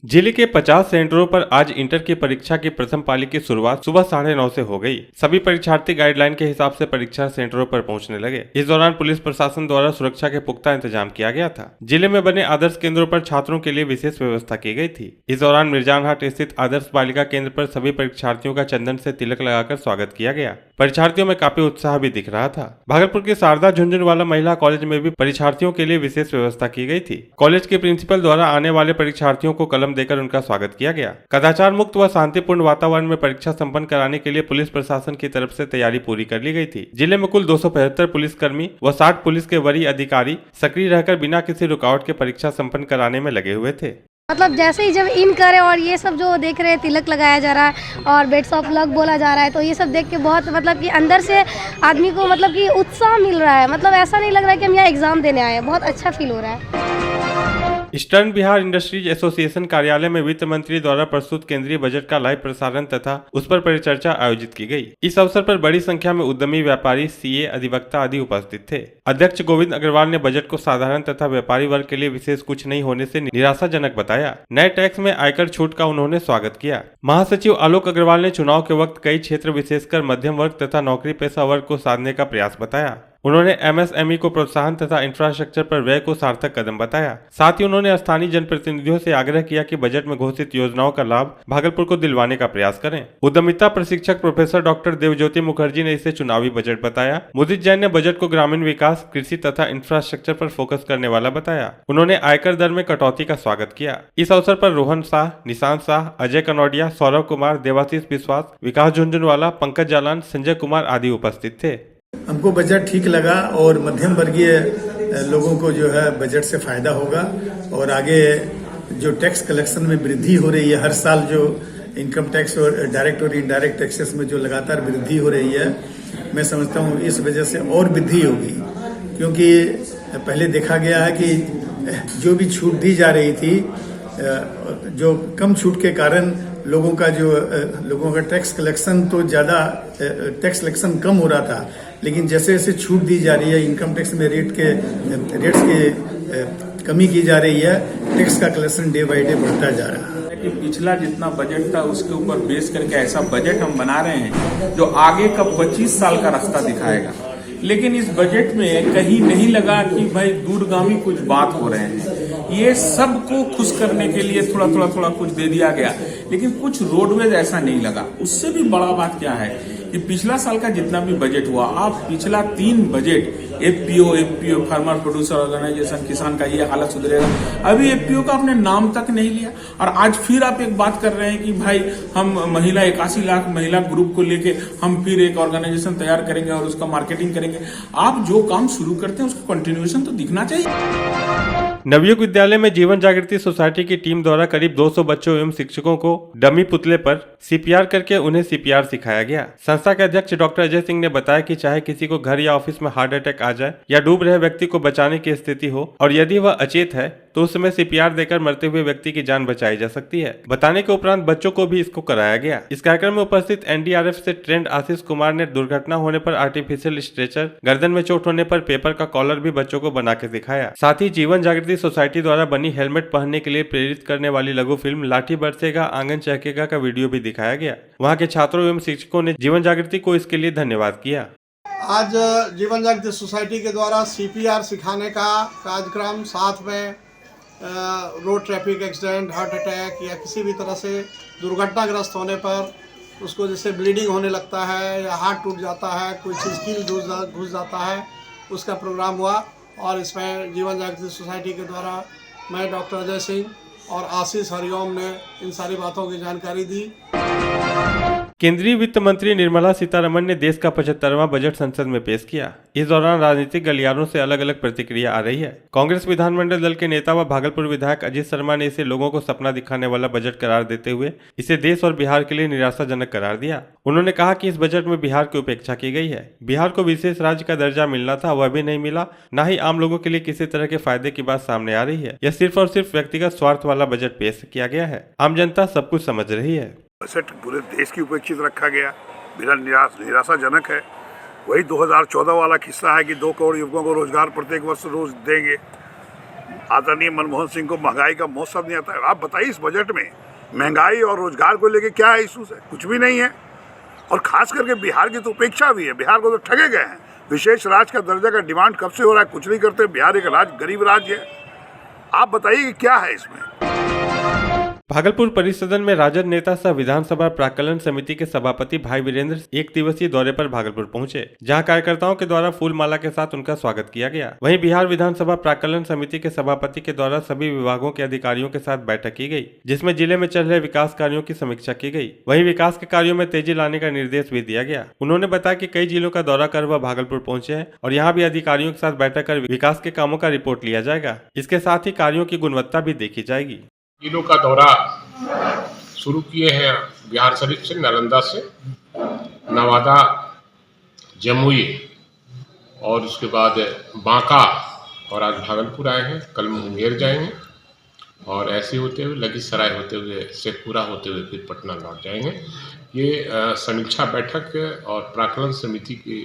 जिले के 50 सेंटरों पर आज इंटर की परीक्षा की प्रथम पाली की शुरुआत सुबह 9:30 से हो गई। सभी परीक्षार्थी गाइडलाइन के हिसाब से परीक्षा सेंटरों पर पहुंचने लगे। इस दौरान पुलिस प्रशासन द्वारा सुरक्षा के पुख्ता इंतजाम किया गया था। जिले में बने आदर्श केंद्रों पर छात्रों के लिए विशेष व्यवस्था की गई थी। इस दौरान मिर्जानहाट स्थित आदर्श बालिका केंद्र पर सभी परीक्षार्थियों का चंदन से तिलक लगाकर स्वागत किया गया। परीक्षार्थियों में काफी उत्साह भी दिख रहा था। भागलपुर के शारदा झुंझुनवाला महिला कॉलेज में भी परीक्षार्थियों के लिए विशेष व्यवस्था की गई थी। कॉलेज के प्रिंसिपल द्वारा आने वाले परीक्षार्थियों को कलम देकर उनका स्वागत किया गया। कदाचार मुक्त व शांतिपूर्ण वातावरण में परीक्षा संपन्न कराने के लिए पुलिस प्रशासन की तरफ से तैयारी पूरी कर ली गई थी। जिले में कुल 275 पुलिसकर्मी व 60 पुलिस के वरीय अधिकारी सक्रिय रहकर बिना किसी रुकावट के परीक्षा संपन्न कराने में लगे हुए थे। मतलब जैसे ही जब इन करे और ये सब जो देख रहे हैं, तिलक लगाया जा रहा है और बेड्स ऑफ लक बोला जा रहा है, तो ये सब देख के बहुत मतलब कि अंदर से आदमी को मतलब कि उत्साह मिल रहा है। मतलब ऐसा नहीं लग रहा है कि हम यहाँ एग्जाम देने आए हैं। बहुत अच्छा फील हो रहा है। ईस्टर्न बिहार इंडस्ट्रीज एसोसिएशन कार्यालय में वित्त मंत्री द्वारा प्रस्तुत केंद्रीय बजट का लाइव प्रसारण तथा उस पर परिचर्चा आयोजित की गई। इस अवसर पर बड़ी संख्या में उद्यमी, व्यापारी, सीए, अधिवक्ता आदि उपस्थित थे। अध्यक्ष गोविंद अग्रवाल ने बजट को साधारण तथा व्यापारी वर्ग के लिए विशेष कुछ नहीं होने से निराशाजनक बताया। नए टैक्स में आयकर छूट का उन्होंने स्वागत किया। महासचिव आलोक अग्रवाल ने चुनाव के वक्त कई क्षेत्र विशेषकर मध्यम वर्ग तथा नौकरी पेशा वर्ग को साधने का प्रयास बताया। उन्होंने एमएसएमई को प्रोत्साहन तथा इंफ्रास्ट्रक्चर पर व्यय को सार्थक कदम बताया। साथ ही उन्होंने स्थानीय जनप्रतिनिधियों से आग्रह किया कि बजट में घोषित योजनाओं का लाभ भागलपुर को दिलवाने का प्रयास करें। उद्यमिता प्रशिक्षक प्रोफेसर डॉक्टर देवज्योति मुखर्जी ने इसे चुनावी बजट बताया। मुदित जैन ने बजट को ग्रामीण विकास, कृषि तथा इंफ्रास्ट्रक्चर पर फोकस करने वाला बताया। उन्होंने आयकर दर में कटौती का स्वागत किया। इस अवसर पर रोहन शाह, निशांत शाह, अजय कनौडिया, सौरभ कुमार, देवाशीष विश्वास, विकास झुंझुनवाला, पंकज जालान, संजय कुमार आदि उपस्थित थे। हमको बजट ठीक लगा और मध्यम वर्गीय लोगों को जो है बजट से फायदा होगा और आगे जो टैक्स कलेक्शन में वृद्धि हो रही है, हर साल जो इनकम टैक्स और डायरेक्ट और इनडायरेक्ट टैक्सेस में जो लगातार वृद्धि हो रही है, मैं समझता हूँ इस वजह से और वृद्धि होगी। क्योंकि पहले देखा गया है कि जो भी छूट दी जा रही थी, जो कम छूट के कारण लोगों का टैक्स कलेक्शन तो ज़्यादा, टैक्स कलेक्शन कम हो रहा था, लेकिन जैसे जैसे छूट दी जा रही है, इनकम टैक्स में रेट्स के कमी की जा रही है, टैक्स का कलेक्शन डे बाई डे बढ़ता जा रहा है। कि पिछला जितना बजट था उसके ऊपर बेस करके ऐसा बजट हम बना रहे हैं जो आगे का 25 साल का रास्ता दिखाएगा। लेकिन इस बजट में कहीं नहीं लगा कि भाई दूरगामी कुछ बात हो रहे हैं। ये सबको खुश करने के लिए थोड़ा कुछ दे दिया गया, लेकिन कुछ रोडवेज ऐसा नहीं लगा। उससे भी बड़ा बात क्या है कि पिछला साल का जितना भी बजट हुआ, आप पिछला 3 budget FPO farmer producer organisation, किसान का ये हालत सुधरेगा, अभी एफपीओ का आपने नाम तक नहीं लिया। और आज फिर आप एक बात कर रहे हैं कि भाई हम महिला 81 लाख महिला ग्रुप को लेके हम फिर एक ऑर्गेनाइजेशन तैयार करेंगे और उसका मार्केटिंग करेंगे। आप जो काम शुरू करते हैं उसका कंटिन्यूएशन तो दिखना चाहिए। नवयुग विद्यालय में जीवन जागृति सोसाइटी की टीम द्वारा करीब 200 बच्चों एवं शिक्षकों को डमी पुतले पर सीपीआर करके उन्हें सीपीआर सिखाया गया। संस्था के अध्यक्ष डॉक्टर अजय सिंह ने बताया कि चाहे किसी को घर या ऑफिस में हार्ट अटैक आ जाए या डूब रहे व्यक्ति को बचाने की स्थिति हो और यदि वह अचेत है तो उस समय सीपीआर देकर मरते हुए व्यक्ति की जान बचाई जा सकती है। बताने के उपरांत बच्चों को भी इसको कराया गया। इस कार्यक्रम में उपस्थित एनडीआरएफ से ट्रेंड आशीष कुमार ने दुर्घटना होने पर आर्टिफिशियल स्ट्रेचर, गर्दन में चोट होने पर पेपर का कॉलर भी बच्चों को बना के दिखाया। साथ ही जीवन जागृति सोसाइटी द्वारा बनी हेलमेट पहनने के लिए प्रेरित करने वाली लघु फिल्म लाठी बरसेगा आंगन चहकेगा का वीडियो भी दिखाया गया। वहाँ के छात्रों एवं शिक्षकों ने जीवन जागृति को इसके लिए धन्यवाद किया। आज जीवन जागृति सोसाइटी के द्वारा सीपीआर सिखाने का कार्यक्रम, साथ में road traffic accident, heart attack या किसी भी तरह से दुर्घटनाग्रस्त होने पर उसको जैसे ब्लीडिंग होने लगता है या हार्ट टूट जाता है, कोई चीज़ कील घुस जाता है, उसका प्रोग्राम हुआ। और इसमें जीवन जागृति सोसाइटी के द्वारा मैं डॉक्टर अजय सिंह और आशीष हरिओम ने इन सारी बातों की जानकारी दी। केंद्रीय वित्त मंत्री निर्मला सीतारमण ने देश का 75वां बजट संसद में पेश किया। इस दौरान राजनीतिक गलियारों से अलग अलग प्रतिक्रिया आ रही है। कांग्रेस विधानमंडल दल के नेता व भागलपुर विधायक अजीत शर्मा ने इसे लोगों को सपना दिखाने वाला बजट करार देते हुए इसे देश और बिहार के लिए निराशाजनक करार दिया। उन्होंने कहा कि इस बजट में बिहार की उपेक्षा की गई है। बिहार को विशेष राज्य का दर्जा मिलना था, वह भी नहीं मिला। न ही आम लोगों के लिए किसी तरह के फायदे की बात सामने आ रही है। यह सिर्फ और सिर्फ व्यक्तिगत स्वार्थ वाला बजट पेश किया गया है। आम जनता सब कुछ समझ रही है। बजट पूरे देश की उपेक्षित रखा गया, मेरा निराशाजनक है। वही 2014 वाला किस्सा है कि 2 करोड़ युवकों को रोजगार प्रत्येक वर्ष रोज देंगे। आदरणीय मनमोहन सिंह को महंगाई का मौसम नहीं आता है। आप बताइए इस बजट में महंगाई और रोजगार को लेके क्या है इशूज है? कुछ भी नहीं है। और खास करके बिहार की तो उपेक्षा भी है। बिहार को तो ठगे गए हैं। विशेष राज्य का दर्जा का डिमांड कब से हो रहा है? कुछ नहीं करते। बिहार एक राज्य गरीब राज्य है। आप बताइए कि क्या है इसमें? भागलपुर परिसदन में राजद नेता सह विधानसभा प्राक्कलन समिति के सभापति भाई वीरेंद्र एक दिवसीय दौरे पर भागलपुर पहुंचे, जहां कार्यकर्ताओं के द्वारा फूल माला के साथ उनका स्वागत किया गया। वहीं बिहार विधानसभा प्राक्कलन समिति के सभापति के द्वारा सभी विभागों के अधिकारियों के साथ बैठक की गई, जिसमें जिले में चल रहे विकास कार्यों की समीक्षा की गई। वहीं विकास के कार्यों में तेजी लाने का निर्देश भी दिया गया। उन्होंने बताया कि कई जिलों का दौरा कर वह भागलपुर पहुंचे हैं और यहाँ भी अधिकारियों के साथ बैठक कर विकास के कामों का रिपोर्ट लिया जाएगा। इसके साथ ही कार्यों की गुणवत्ता भी देखी जाएगी। जिलों का दौरा शुरू किए हैं बिहार शरीफ से, नालंदा से, नवादा, जमुई और उसके बाद बांका और आज भागलपुर आए हैं। कल मुंगेर जाएंगे और ऐसे होते हुए लखीसराय होते हुए शेखपुरा होते हुए फिर पटना लौट जाएंगे। ये समीक्षा बैठक और प्राक्कलन समिति के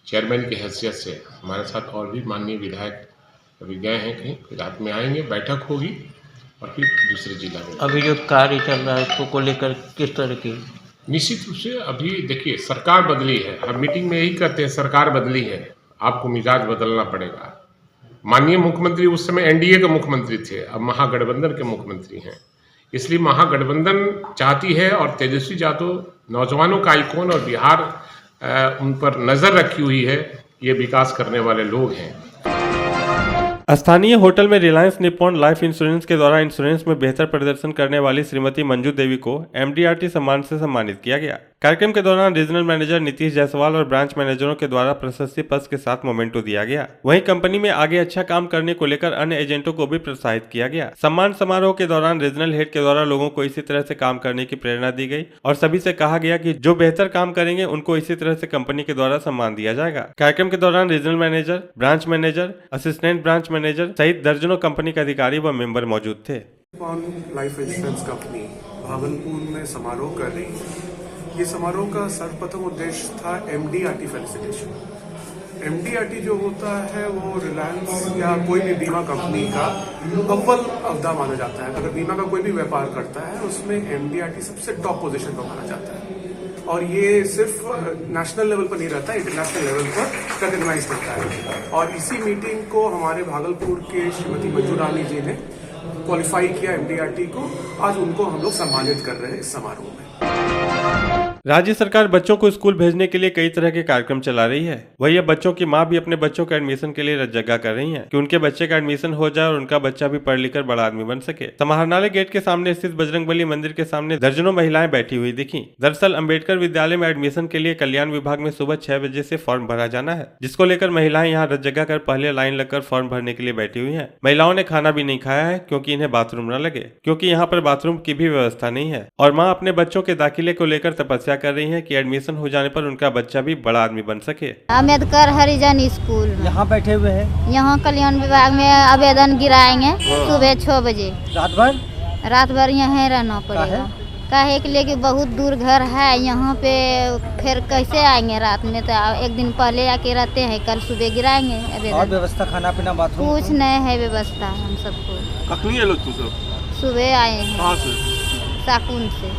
चेयरमैन की हैसियत से हमारे साथ और भी माननीय विधायक अभी गए हैं, कहीं रात में आएंगे, बैठक होगी और फिर दूसरे जिला में। अभी जो कार्य चल रहा है उसको लेकर किस तरह की? निश्चित रूप से अभी देखिए सरकार बदली है। हम मीटिंग में यही कहते हैं सरकार बदली है, आपको मिजाज बदलना पड़ेगा। माननीय मुख्यमंत्री उस समय एनडीए के मुख्यमंत्री थे, अब महागठबंधन के मुख्यमंत्री हैं। इसलिए महागठबंधन चाहती है और तेजस्वी यादव नौजवानों का आइकॉन और बिहार उन पर नजर रखी हुई है। ये विकास करने वाले लोग हैं। स्थानीय होटल में रिलायंस निप्पॉन लाइफ इंश्योरेंस के द्वारा इंश्योरेंस में बेहतर प्रदर्शन करने वाली श्रीमती मंजू देवी को एमडीआरटी सम्मान से सम्मानित किया गया। कार्यक्रम के दौरान रीजनल मैनेजर नीतीश जायसवाल और ब्रांच मैनेजरों के द्वारा प्रशस्ति पत्र के साथ मोमेंटो दिया गया। वहीं कंपनी में आगे अच्छा काम करने को लेकर अन्य एजेंटों को भी प्रोत्साहित किया गया। सम्मान समारोह के दौरान रीजनल हेड के द्वारा लोगों को इसी तरह से काम करने की प्रेरणा दी गई और सभी से कहा गया कि जो बेहतर काम करेंगे उनको इसी तरह से कंपनी के द्वारा सम्मान दिया जाएगा। कार्यक्रम के दौरान regional manager, branch manager, assistant branch manager सहित दर्जनों कंपनी के अधिकारी व मेंबर मौजूद थे। लाइफ इंश्योरेंस कंपनी भागलपुर में समारोह कर रही है। ये समारोह का सर्वप्रथम उद्देश्य था एमडीआरटी फेलिसिटेशन। एमडीआरटी जो होता है वो रिलायंस या कोई भी बीमा कंपनी का अव्वल अवधा माना जाता है। अगर बीमा का कोई भी व्यापार करता है उसमें एमडीआरटी सबसे टॉप पोजीशन पर माना जाता है और ये सिर्फ नेशनल लेवल पर नहीं रहता, इंटरनेशनल लेवल पर रिकॉग्नाइज करता है। और इसी मीटिंग को हमारे भागलपुर के श्रीमती मंजू रानी जी ने क्वालिफाई किया एमडीआरटी को। आज उनको हम लोग सम्मानित कर रहे हैं इस समारोह में। राज्य सरकार बच्चों को स्कूल भेजने के लिए कई तरह के कार्यक्रम चला रही है। वही अब बच्चों की मां भी अपने बच्चों के एडमिशन के लिए रतजगा कर रही हैं कि उनके बच्चे का एडमिशन हो जाए और उनका बच्चा भी पढ़ लिख कर बड़ा आदमी बन सके। समाहरणालय गेट के सामने स्थित बजरंगबली मंदिर के सामने दर्जनों महिलाएं बैठी हुई दिखी। दरअसल अम्बेडकर विद्यालय में एडमिशन के लिए कल्याण विभाग में सुबह 6 बजे से फॉर्म भरा जाना है, जिसको लेकर महिलाएं यहाँ रतजगा कर पहले लाइन लगकर फॉर्म भरने के लिए बैठी हुई है। महिलाओं ने खाना भी नहीं खाया है क्योंकि इन्हें बाथरूम न लगे, क्योंकि यहाँ पर बाथरूम की भी व्यवस्था नहीं है। और माँ अपने बच्चों के दाखिले को लेकर तपस्या कर रही है कि एडमिशन हो जाने पर उनका बच्चा भी बड़ा आदमी बन सके। अम्बेडकर हरिजन स्कूल यहाँ बैठे हुए हैं। यहाँ कल्याण विभाग में आवेदन गिराएंगे सुबह 6 बजे। रात भर यहाँ रहना पड़ेगा। काहे के लिए कि बहुत दूर घर है यहाँ पे, फिर कैसे आएंगे रात में? तो एक दिन पहले आके रहते हैं, कल सुबह गिराएंगे आवेदन। और व्यवस्था खाना पीना बाथरूम कुछ नहीं है व्यवस्था हम सबको। कखनी है लोग? सुबह आए हैं कहाँ से? साकुन से।